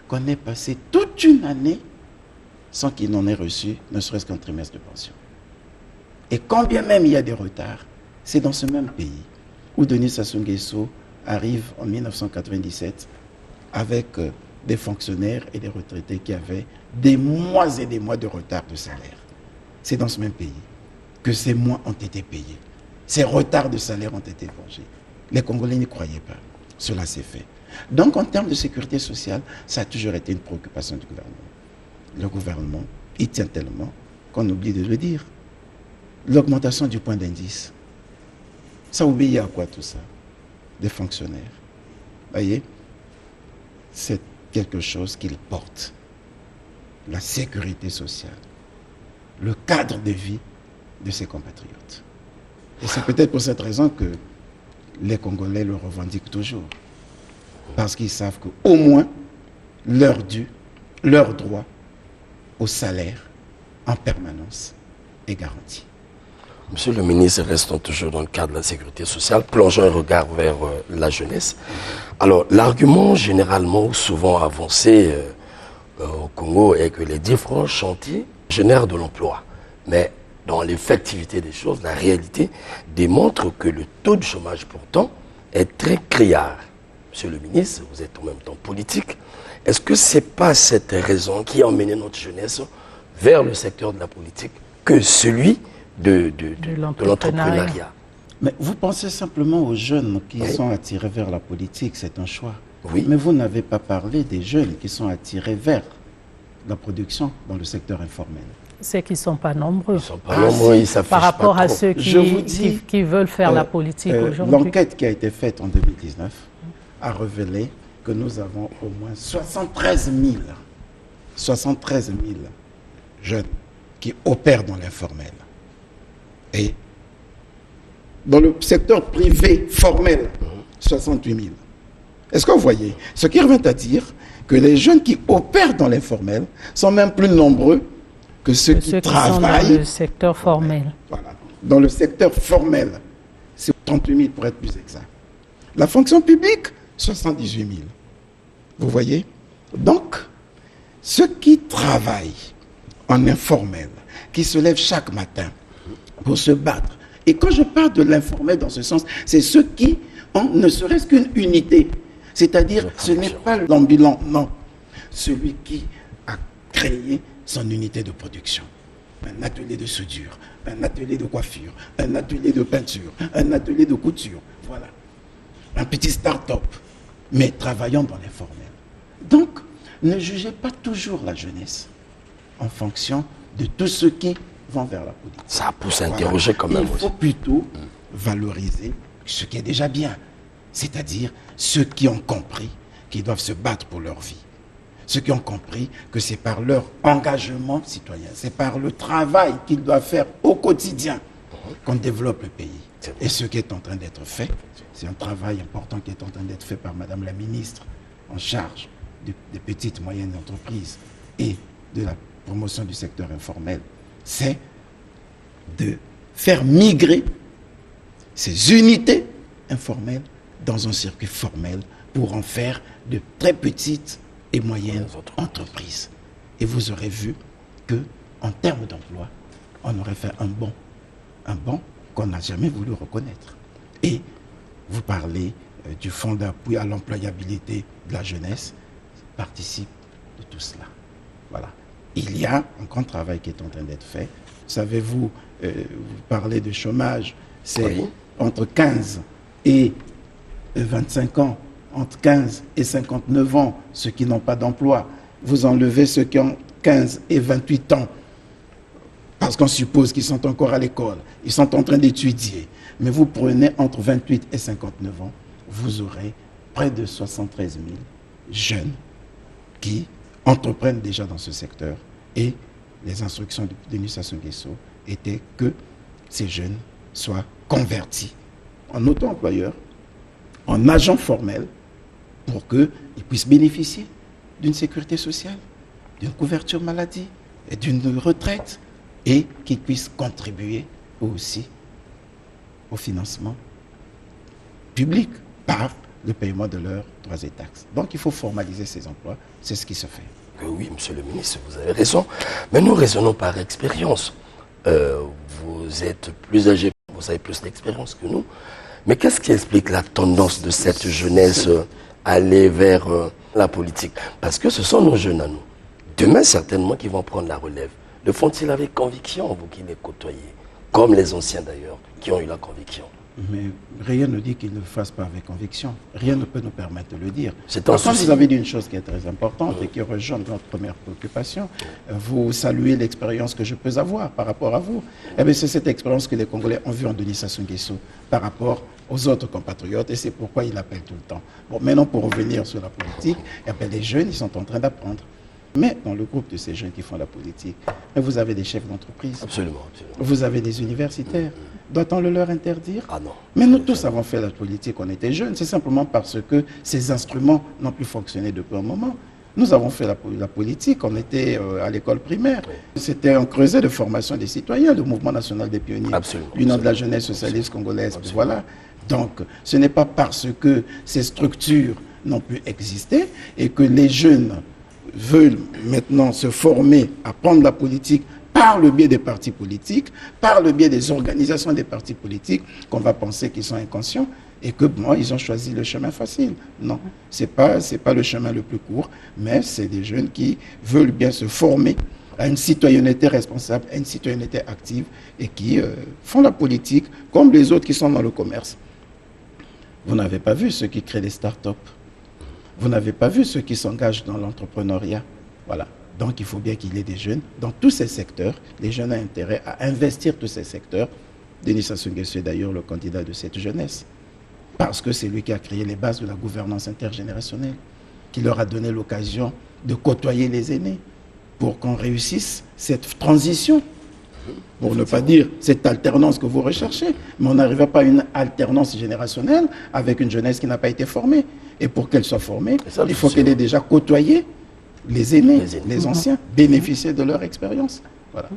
qu'on ait passé toute une année sans qu'ils n'en aient reçu ne serait-ce qu'un trimestre de pension. Et quand bien même il y a des retards, c'est dans ce même pays où Denis Sassou Nguesso arrive en 1997 avec des fonctionnaires et des retraités qui avaient des mois et des mois de retard de salaire. C'est dans ce même pays que ces mois ont été payés. Ces retards de salaire ont été vengés. Les Congolais n'y croyaient pas. Cela s'est fait. Donc en termes de sécurité sociale, ça a toujours été une préoccupation du gouvernement. Le gouvernement, il tient tellement qu'on oublie de le dire. l'augmentation du point d'indice. Ça obéit à quoi tout ça? Des fonctionnaires. Voyez, c'est quelque chose qu'ils portent. La sécurité sociale, le cadre de vie de ses compatriotes. Et c'est peut-être pour cette raison que les Congolais le revendiquent toujours. Parce qu'ils savent qu'au moins, leur dû, leur droit au salaire en permanence est garanti. Monsieur le ministre, restons toujours dans le cadre de la sécurité sociale, plongeons un regard vers la jeunesse. Alors, l'argument généralement souvent avancé au Congo est que les différents chantiers génèrent de l'emploi. Mais dans l'effectivité des choses, la réalité démontre que le taux de chômage pourtant est très criard. Monsieur le ministre, vous êtes en même temps politique. Est-ce que ce n'est pas cette raison qui a emmené notre jeunesse vers le secteur de la politique que celui de l'entrepreneuriat? Mais vous pensez simplement aux jeunes qui sont attirés vers la politique, c'est un choix. Oui. Mais vous n'avez pas parlé des jeunes qui sont attirés vers la production dans le secteur informel. C'est qu'ils ne sont pas nombreux. Ils ne sont pas nombreux, ils s'affichent par rapport pas à trop. ceux qui veulent faire la politique aujourd'hui. L'enquête qui a été faite en 2019 a révélé que nous avons au moins 73 000 jeunes qui opèrent dans l'informel. Et dans le secteur privé formel, 68 000. Est-ce que vous voyez? Ce qui revient à dire que les jeunes qui opèrent dans l'informel sont même plus nombreux que ceux qui travaillent sont dans le secteur formel. Voilà. Dans le secteur formel, c'est 38 000 pour être plus exact. La fonction publique, 78 000. Vous voyez? Donc, ceux qui travaillent en informel, qui se lèvent chaque matin pour se battre, et quand je parle de l'informel dans ce sens, c'est ceux qui ont ne serait-ce qu'une unité. C'est-à-dire, ce n'est pas l'ambulant, non. Celui qui a créé son unité de production. Un atelier de soudure, un atelier de coiffure, un atelier de peinture, un atelier de couture. Voilà. Un petit start-up, mais travaillant dans l'informel. Donc, ne jugez pas toujours la jeunesse en fonction de tous ceux qui vont vers la politique. Ça pousse à interroger quand même. Il faut plutôt valoriser ce qui est déjà bien. C'est-à-dire ceux qui ont compris qu'ils doivent se battre pour leur vie. Ceux qui ont compris que c'est par leur engagement citoyen, c'est par le travail qu'ils doivent faire au quotidien qu'on développe le pays. Et ce qui est en train d'être fait, c'est un travail important qui est en train d'être fait par Madame la ministre en charge des petites et moyennes entreprises et de la promotion du secteur informel, c'est de faire migrer ces unités informelles dans un circuit formel pour en faire de très petites et moyennes entreprises. Et vous aurez vu que, en termes d'emploi, on aurait fait un bond qu'on n'a jamais voulu reconnaître. Et vous parlez du fonds d'appui à l'employabilité de la jeunesse, participe de tout cela. Voilà. Il y a un grand travail qui est en train d'être fait. Savez-vous, vous parlez de chômage, c'est entre 15 et 25 ans, entre 15 et 59 ans, ceux qui n'ont pas d'emploi. Vous enlevez ceux qui ont 15 et 28 ans, parce qu'on suppose qu'ils sont encore à l'école, ils sont en train d'étudier. Mais vous prenez entre 28 et 59 ans, vous aurez près de 73 000 jeunes qui entreprennent déjà dans ce secteur. Et les instructions de Denis Sassou Nguesso étaient que ces jeunes soient convertis en auto-employeurs, en agents formels, pour qu'ils puissent bénéficier d'une sécurité sociale, d'une couverture maladie et d'une retraite, et qu'ils puissent contribuer aussi au financement public par le paiement de leurs droits et taxes. Donc il faut formaliser ces emplois, c'est ce qui se fait. Oui, monsieur le ministre, vous avez raison. Mais nous raisonnons par expérience. Vous êtes plus âgé, vous avez plus d'expérience que nous. Mais qu'est-ce qui explique la tendance de cette jeunesse à aller vers la politique? Parce que ce sont nos jeunes à nous. Demain, certainement, qui vont prendre la relève. Le font-ils avec conviction, vous qui les côtoyez? Comme les anciens d'ailleurs, qui ont eu la conviction. Mais rien ne dit qu'il ne le fasse pas avec conviction. Rien ne peut nous permettre de le dire. Par contre, vous avez dit une chose qui est très importante et qui rejoint notre première préoccupation. Vous saluez l'expérience que je peux avoir par rapport à vous. Eh bien, c'est cette expérience que les Congolais ont vue en Denis Sassou Nguesso par rapport aux autres compatriotes et c'est pourquoi il appelle tout le temps. Bon, maintenant, pour revenir sur la politique, eh bien, les jeunes, ils sont en train d'apprendre. Mais dans le groupe de ces jeunes qui font la politique, vous avez des chefs d'entreprise. Absolument, absolument. Vous avez des universitaires. Doit-on le leur interdire? Ah non. Mais nous tous avons fait la politique, on était jeunes. C'est simplement parce que ces instruments n'ont plus fonctionné depuis un moment. Nous avons fait la politique, on était à l'école primaire. C'était un creuset de formation des citoyens, le mouvement national des pionniers. Absolument. L'Union de la jeunesse socialiste congolaise. Voilà. Donc, ce n'est pas parce que ces structures n'ont plus existé et que les jeunes veulent maintenant se former, apprendre la politique par le biais des partis politiques, par le biais des organisations des partis politiques, qu'on va penser qu'ils sont inconscients et que bon, ils ont choisi le chemin facile. Non, c'est pas le chemin le plus court, mais c'est des jeunes qui veulent bien se former à une citoyenneté responsable, à une citoyenneté active et qui font la politique comme les autres qui sont dans le commerce. Vous n'avez pas vu ceux qui créent les start-up. Vous n'avez pas vu ceux qui s'engagent dans l'entrepreneuriat. Voilà. Donc, il faut bien qu'il y ait des jeunes dans tous ces secteurs. Les jeunes ont intérêt à investir tous ces secteurs. Denis Sassou Nguesso est d'ailleurs le candidat de cette jeunesse. Parce que c'est lui qui a créé les bases de la gouvernance intergénérationnelle, qui leur a donné l'occasion de côtoyer les aînés pour qu'on réussisse cette transition. Pour ne pas dire cette alternance que vous recherchez. Mais on n'arrive pas à une alternance générationnelle avec une jeunesse qui n'a pas été formée. Et pour qu'elle soit formée, il faut qu'elle ait déjà côtoyé les aînés, les anciens, bénéficier de leur expérience. Voilà.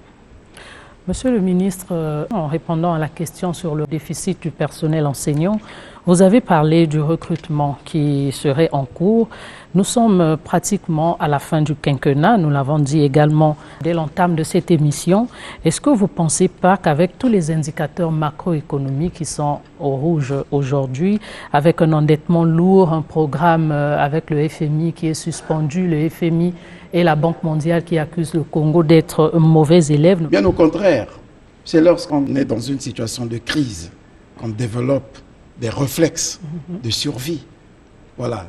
Monsieur le ministre, en répondant à la question sur le déficit du personnel enseignant, vous avez parlé du recrutement qui serait en cours. Nous sommes pratiquement à la fin du quinquennat, nous l'avons dit également dès l'entame de cette émission. Est-ce que vous ne pensez pas qu'avec tous les indicateurs macroéconomiques qui sont au rouge aujourd'hui, avec un endettement lourd, un programme avec le FMI qui est suspendu, le FMI et la Banque mondiale qui accusent le Congo d'être un mauvais élève? Bien au contraire, c'est lorsqu'on est dans une situation de crise qu'on développe des réflexes de survie. Voilà,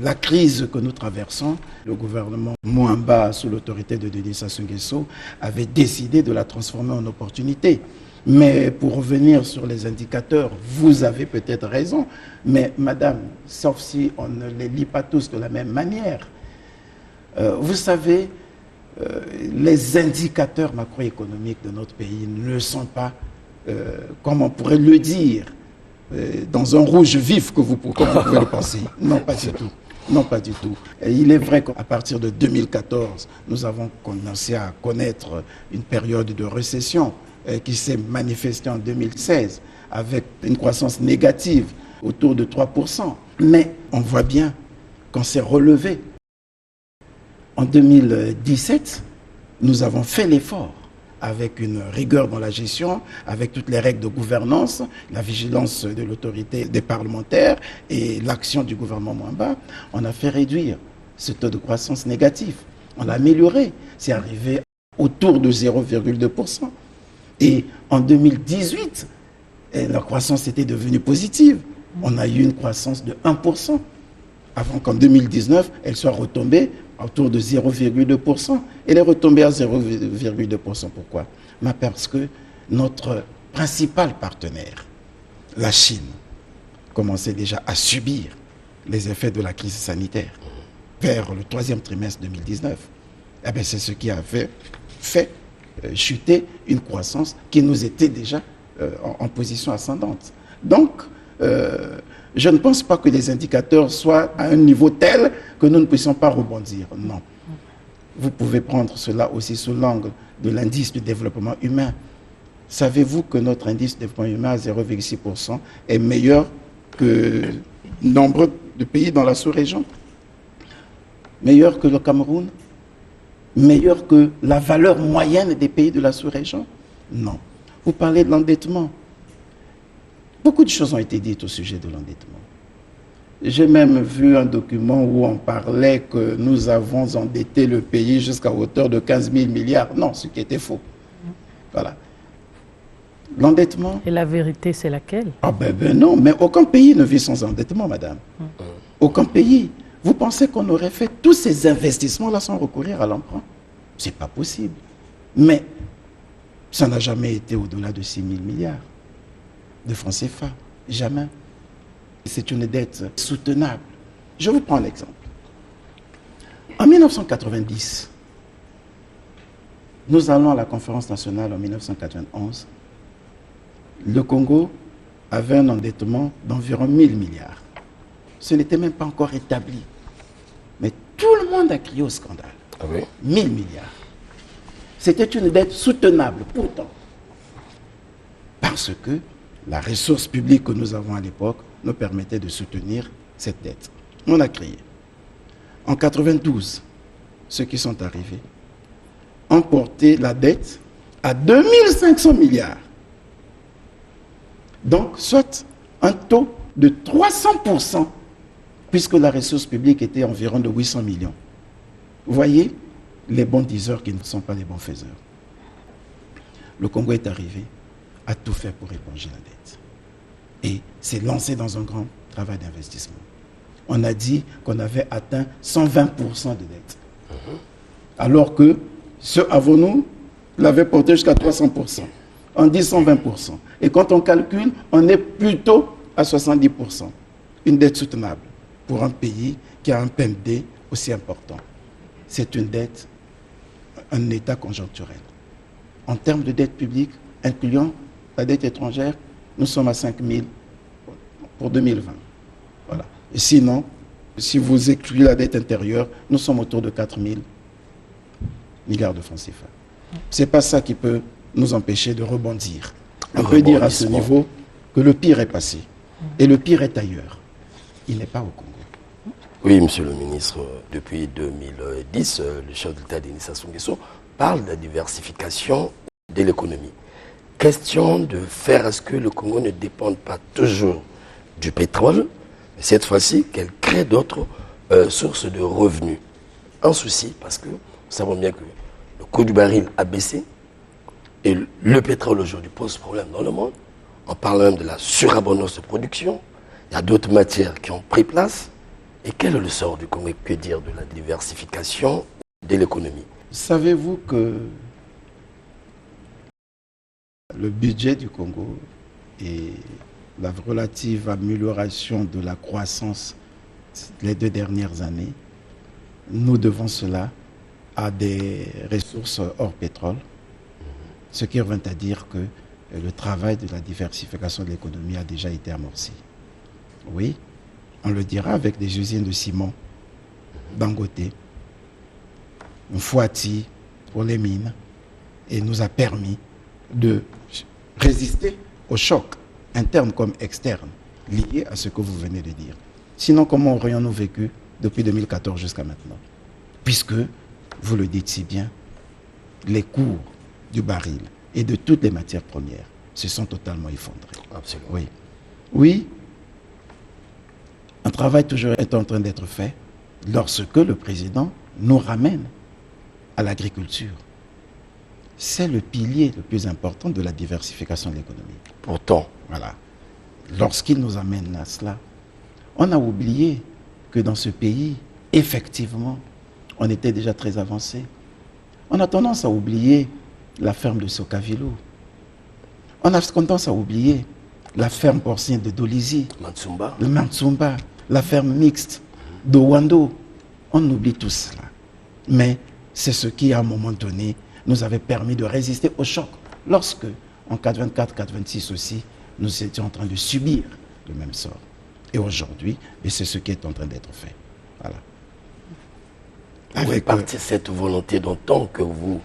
la crise que nous traversons, le gouvernement Mwamba, sous l'autorité de Denis Sassou Nguesso, avait décidé de la transformer en opportunité. Mais pour revenir sur les indicateurs, vous avez peut-être raison, mais madame, sauf si on ne les lit pas tous de la même manière, vous savez, les indicateurs macroéconomiques de notre pays ne sont pas, comme on pourrait le dire, dans un rouge vif comme vous pouvez le penser. Non, pas du tout. Non, pas du tout. Et il est vrai qu'à partir de 2014, nous avons commencé à connaître une période de récession qui s'est manifestée en 2016 avec une croissance négative autour de 3%. Mais on voit bien qu'on s'est relevé. En 2017, nous avons fait l'effort avec une rigueur dans la gestion, avec toutes les règles de gouvernance, la vigilance de l'autorité des parlementaires et l'action du gouvernement Mwamba. On a fait réduire ce taux de croissance négatif. On l'a amélioré. C'est arrivé autour de 0,2%. Et en 2018, la croissance était devenue positive. On a eu une croissance de 1%. Avant qu'en 2019, elle soit retombée autour de 0,2%. Elle est retombée à 0,2%. Pourquoi? Parce que notre principal partenaire, la Chine, commençait déjà à subir les effets de la crise sanitaire vers le 3e trimestre 2019. Eh bien, c'est ce qui a fait chuter une croissance qui nous était déjà en position ascendante. Donc, je ne pense pas que les indicateurs soient à un niveau tel que nous ne puissions pas rebondir. Non. Vous pouvez prendre cela aussi sous l'angle de l'indice du développement humain. Savez-vous que notre indice de développement humain à 0,6% est meilleur que nombre de pays dans la sous-région? Meilleur que le Cameroun? Meilleur que la valeur moyenne des pays de la sous-région? Non. Vous parlez de l'endettement. Beaucoup de choses ont été dites au sujet de l'endettement. J'ai même vu un document où on parlait que nous avons endetté le pays jusqu'à hauteur de 15 000 milliards. Non, ce qui était faux. Voilà. L'endettement. Et la vérité, c'est laquelle? Ah ben non, mais aucun pays ne vit sans endettement, madame. Aucun pays. Vous pensez qu'on aurait fait tous ces investissements-là sans recourir à l'emprunt? C'est pas possible. Mais ça n'a jamais été au-delà de 6 000 milliards de francs CFA. Jamais. C'est une dette soutenable. Je vous prends l'exemple. En 1990, nous allons à la conférence nationale en 1991. Le Congo avait un endettement d'environ 1 000 milliards. Ce n'était même pas encore établi. Mais tout le monde a crié au scandale. Ah oui? 1 000 milliards. C'était une dette soutenable, pourtant. Parce que la ressource publique que nous avons à l'époque nous permettait de soutenir cette dette. On a crié. En 92, ceux qui sont arrivés ont porté la dette à 2500 milliards. Donc, soit un taux de 300%, puisque la ressource publique était environ de 800 millions. Vous voyez, les bons diseurs qui ne sont pas les bons faiseurs. Le Congo est arrivé, a tout fait pour éponger la dette. Et s'est lancé dans un grand travail d'investissement. On a dit qu'on avait atteint 120% de dette. Alors que ceux avant nous l'avaient porté jusqu'à 300%. On dit 120%. Et quand on calcule, on est plutôt à 70%. Une dette soutenable pour un pays qui a un PNB aussi important. C'est une dette, un état conjoncturel. En termes de dette publique, incluant la dette étrangère, nous sommes à 5 000 pour 2020. Voilà. Et sinon, si vous excluez la dette intérieure, nous sommes autour de 4 000 milliards de francs CFA. Ce n'est pas ça qui peut nous empêcher de rebondir. On peut dire à ce niveau que le pire est passé. Et le pire est ailleurs. Il n'est pas au Congo. Oui, monsieur le ministre, depuis 2010, le chef de l'État, Denis Sassou Nguesso, parle de la diversification de l'économie. Question de faire à ce que le Congo ne dépende pas toujours du pétrole, mais cette fois-ci qu'elle crée d'autres sources de revenus. Un souci, parce que nous savons bien que le coût du baril a baissé et le pétrole aujourd'hui pose problème dans le monde. On parle même de la surabondance de production. Il y a d'autres matières qui ont pris place. Et quel est le sort du Congo? Que dire de la diversification de l'économie? Savez-vous que le budget du Congo et la relative amélioration de la croissance les 2 dernières années, nous devons cela à des ressources hors pétrole, ce qui revient à dire que le travail de la diversification de l'économie a déjà été amorcé. Oui, on le dira avec des usines de ciment, Dangote, Fouati pour les mines, et nous a permis de résister aux chocs internes comme externes liés à ce que vous venez de dire. Sinon, comment aurions-nous vécu depuis 2014 jusqu'à maintenant? Puisque, vous le dites si bien, les cours du baril et de toutes les matières premières se sont totalement effondrés. Absolument. Oui. Oui, un travail toujours est en train d'être fait lorsque le président nous ramène à l'agriculture. C'est le pilier le plus important de la diversification de l'économie. Pourtant, Voilà. Lorsqu'il nous amène à cela, on a oublié que dans ce pays, effectivement, on était déjà très avancé. On a tendance à oublier la ferme de Sokavilo. On a tendance à oublier la ferme porcine de Dolisie, Matsumba, le Matsumba, la ferme mixte de Wando. On oublie tout cela. Mais c'est ce qui, à un moment donné, nous avait permis de résister au choc. Lorsque, en 84-86 aussi, nous étions en train de subir le même sort. Et aujourd'hui, c'est ce qui est en train d'être fait. Voilà. où est partie cette volonté d'antan que vous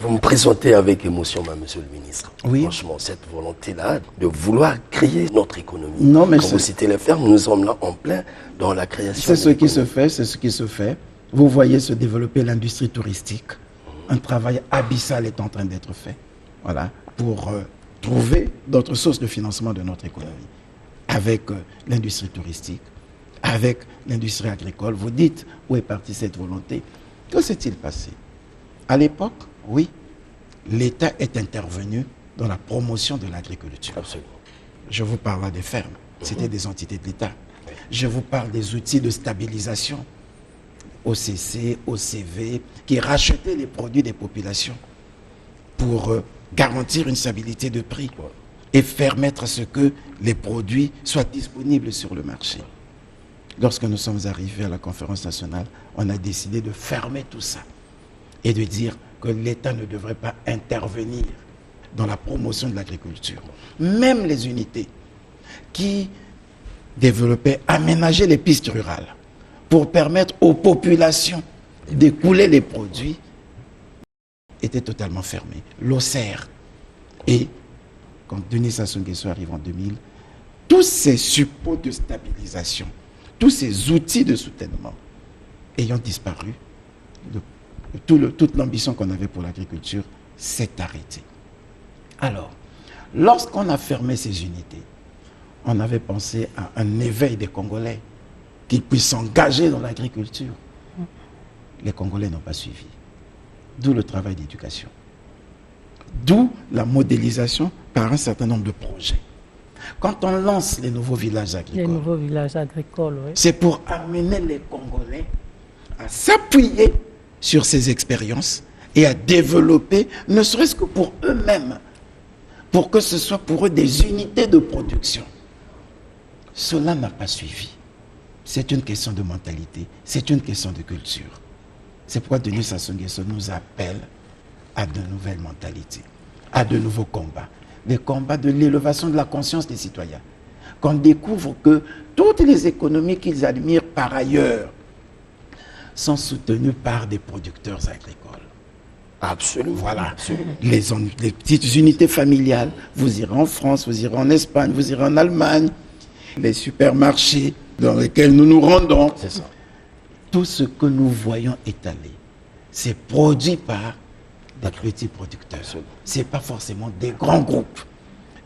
me présentez avec émotion, monsieur le ministre? Oui. Franchement, cette volonté-là de vouloir créer notre économie. Non, mais quand vous citez les fermes, nous sommes là en plein dans la création. C'est ce qui se fait, c'est ce qui se fait. Vous voyez se développer l'industrie touristique. Un travail abyssal est en train d'être fait. Voilà, pour trouver d'autres sources de financement de notre économie. Avec l'industrie touristique, avec l'industrie agricole. Vous dites, où est partie cette volonté? Que s'est-il passé? À l'époque, oui, l'État est intervenu dans la promotion de l'agriculture. Absolument. Je vous parle là des fermes, c'était des entités de l'État. Je vous parle des outils de stabilisation, OCC, OCV, qui rachetaient les produits des populations pour garantir une stabilité de prix et permettre à ce que les produits soient disponibles sur le marché. Lorsque nous sommes arrivés à la conférence nationale, on a décidé de fermer tout ça et de dire que l'État ne devrait pas intervenir dans la promotion de l'agriculture. Même les unités qui développaient, aménageaient les pistes rurales pour permettre aux populations d'écouler les produits étaient totalement fermées. L'OCR. Et quand Denis Sassou Nguesso arrive en 2000, tous ces supports de stabilisation, tous ces outils de soutènement ayant disparu, toute l'ambition qu'on avait pour l'agriculture s'est arrêtée. Alors, lorsqu'on a fermé ces unités, on avait pensé à un éveil des Congolais qu'ils puissent s'engager dans l'agriculture. Les Congolais n'ont pas suivi. D'où le travail d'éducation. D'où la modélisation par un certain nombre de projets. Quand on lance les nouveaux villages agricoles, oui. C'est pour amener les Congolais à s'appuyer sur ces expériences et à développer, ne serait-ce que pour eux-mêmes, pour que ce soit pour eux des unités de production. Cela n'a pas suivi. C'est une question de mentalité, c'est une question de culture. C'est pourquoi Denis Sassou Nguesso nous appelle à de nouvelles mentalités, à de nouveaux combats. Des combats de l'élévation de la conscience des citoyens. Qu'on découvre que toutes les économies qu'ils admirent par ailleurs sont soutenues par des producteurs agricoles. Absolument. Voilà. Absolument. Les petites unités familiales, vous irez en France, vous irez en Espagne, vous irez en Allemagne, les supermarchés dans lesquels nous nous rendons. C'est ça. Tout ce que nous voyons étalé, c'est produit par des petits producteurs. Ce n'est pas forcément des grands groupes.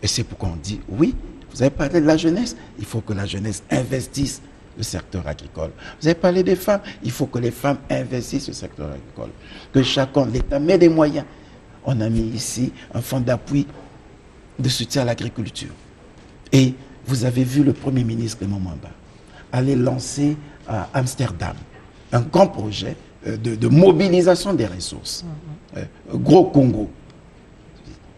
Et c'est pourquoi on dit, oui, vous avez parlé de la jeunesse, il faut que la jeunesse investisse le secteur agricole. Vous avez parlé des femmes, il faut que les femmes investissent le secteur agricole. Que chacun, l'État met des moyens. On a mis ici un fonds d'appui de soutien à l'agriculture. Et vous avez vu le Premier ministre Clément Mwamba aller lancer à Amsterdam un grand projet de mobilisation des ressources. Gros Congo.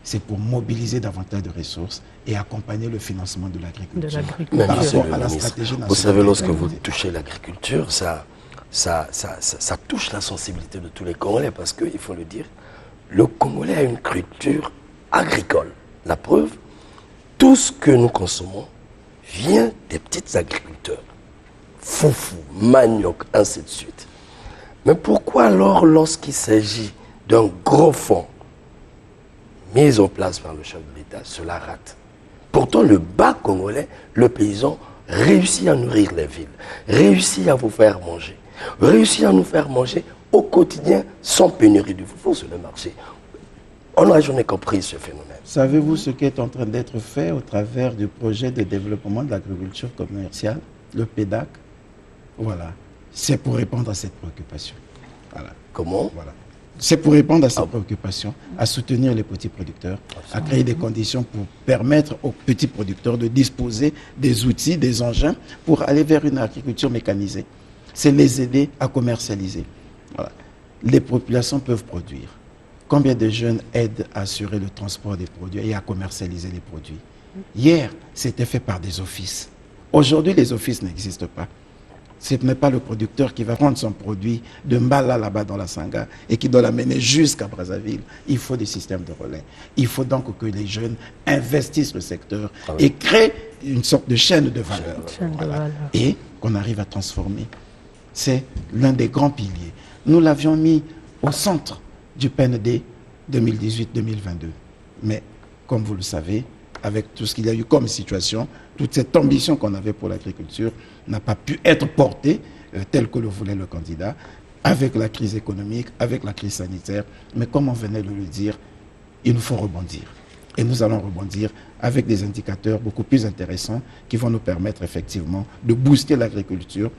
C'est pour mobiliser davantage de ressources et accompagner le financement de l'agriculture. Par rapport à la stratégie nationale. Vous savez, lorsque vous touchez l'agriculture, ça touche la sensibilité de tous les Congolais parce qu'il faut le dire, le Congolais a une culture agricole. La preuve, tout ce que nous consommons vient des petits agriculteurs. Foufou, manioc, ainsi de suite. Mais pourquoi alors, lorsqu'il s'agit d'un gros fonds mis en place par le chef de l'État, cela rate? Pourtant, le bas congolais, le paysan, réussit à nourrir les villes, réussit à vous faire manger, réussit à nous faire manger au quotidien sans pénurie de foufou sur le marché. On n'a jamais compris ce phénomène. Savez-vous ce qui est en train d'être fait au travers du projet de développement de l'agriculture commerciale, le PEDAC? Voilà. C'est pour répondre à cette préoccupation. Voilà. Comment? Voilà. C'est pour répondre à cette préoccupation, à soutenir les petits producteurs, à créer des conditions pour permettre aux petits producteurs de disposer des outils, des engins pour aller vers une agriculture mécanisée. C'est les aider à commercialiser. Voilà. Les populations peuvent produire. Combien de jeunes aident à assurer le transport des produits et à commercialiser les produits? Hier, c'était fait par des offices. Aujourd'hui, les offices n'existent pas. Ce n'est pas le producteur qui va prendre son produit de Mbala là-bas dans la Sanga et qui doit l'amener jusqu'à Brazzaville. Il faut des systèmes de relais. Il faut donc que les jeunes investissent le secteur et créent une sorte de chaîne de valeur. Voilà. Et qu'on arrive à transformer. C'est l'un des grands piliers. Nous l'avions mis au centre du PND 2018-2022. Mais comme vous le savez, avec tout ce qu'il y a eu comme situation, toute cette ambition qu'on avait pour l'agriculture n'a pas pu être portée telle que le voulait le candidat, avec la crise économique, avec la crise sanitaire. Mais comme on venait de le dire, il nous faut rebondir. Et nous allons rebondir avec des indicateurs beaucoup plus intéressants qui vont nous permettre effectivement de booster l'agriculture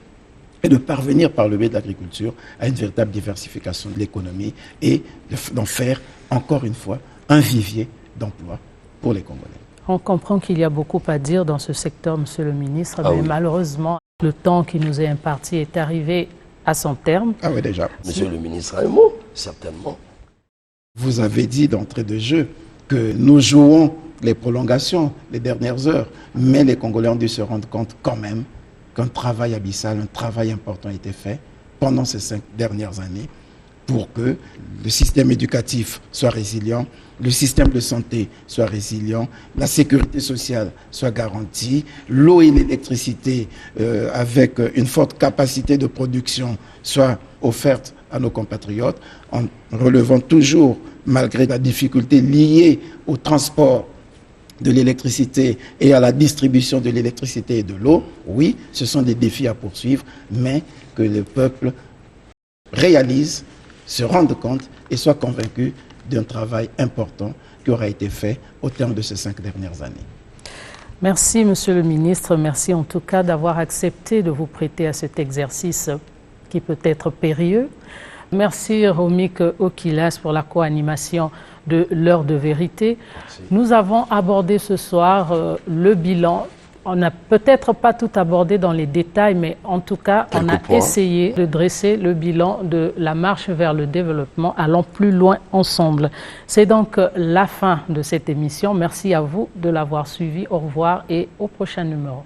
et de parvenir par le biais de l'agriculture à une véritable diversification de l'économie et d'en faire, encore une fois, un vivier d'emploi pour les Congolais. On comprend qu'il y a beaucoup à dire dans ce secteur, Monsieur le ministre, mais oui. malheureusement, le temps qui nous est imparti est arrivé à son terme. Ah oui, déjà. Monsieur le ministre a un mot, certainement. Vous avez dit d'entrée de jeu que nous jouons les prolongations, les dernières heures, mais les Congolais ont dû se rendre compte quand même qu'un travail abyssal, un travail important a été fait pendant ces 5 dernières années pour que le système éducatif soit résilient, le système de santé soit résilient, la sécurité sociale soit garantie, l'eau et l'électricité avec une forte capacité de production soient offertes à nos compatriotes, en relevant toujours, malgré la difficulté liée au transport de l'électricité et à la distribution de l'électricité et de l'eau. Oui, ce sont des défis à poursuivre, mais que le peuple réalise, se rende compte et soit convaincu d'un travail important qui aura été fait au terme de ces 5 dernières années. Merci, Monsieur le ministre. Merci en tout cas d'avoir accepté de vous prêter à cet exercice qui peut être périlleux. Merci, Romik Okilas, pour la co-animation de l'heure de vérité. Merci. Nous avons abordé ce soir le bilan. On n'a peut-être pas tout abordé dans les détails, mais en tout cas, on a essayé de dresser le bilan de la marche vers le développement, allant plus loin ensemble. C'est donc la fin de cette émission. Merci à vous de l'avoir suivi. Au revoir et au prochain numéro.